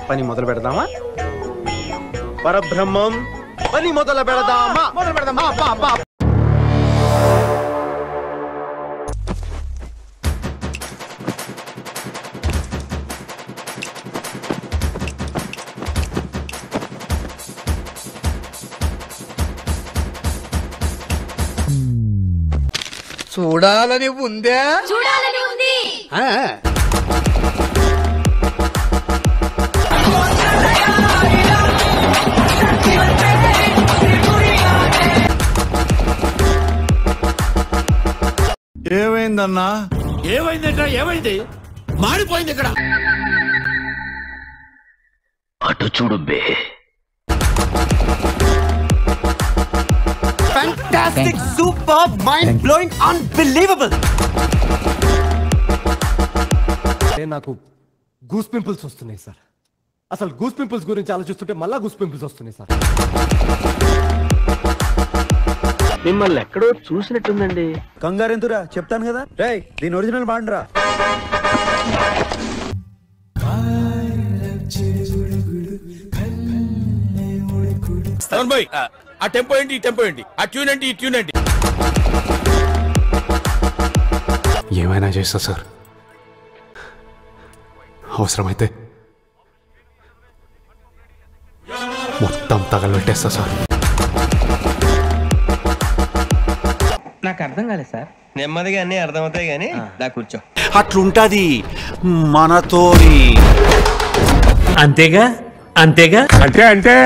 పని మొదలు పెడదామా? పరబ్రహ్మం పని మొదలు పెడదామా? చూడాలని ఉందే. చూడాలని ఉంది. ఏమైందన్నా? ఏమైంది? మాడిపోయింది ఇక్కడ. అటు చూడు బే. Fantastic, superb, mind-blowing, unbelievable. నాకు గూస్ పింపుల్స్ వస్తున్నాయి సార్. అసలు గూస్ పింపుల్స్ గురించి ఆలోచిస్తుంటే మళ్ళా గూస్ పింపుల్స్ వస్తున్నాయి సార్. మిమ్మల్ని ఎక్కడో చూసినట్టుందండి. కంగారు ఎందురా, చెప్తాను కదా. రేయ్, దీని ఒరిజినల్ బాండ్రా. ఆ టెంపో ఏంటి, ఈ టెంపో ఏంటి, ఆ ట్యూన్ ఏంటి, ఈ ట్యూన్ ఏంటి? ఏమైనా చేస్తా సార్. అవసరమైతే మొత్తం తగలబెట్టేస్తా సార్. నాకు అర్థం కాలేదు సార్. నెమ్మదిగా అన్ని అర్థమవుతాయి గానీ దా కూర్చో. అట్లుంటది మనతోని. అంతేగా అంటే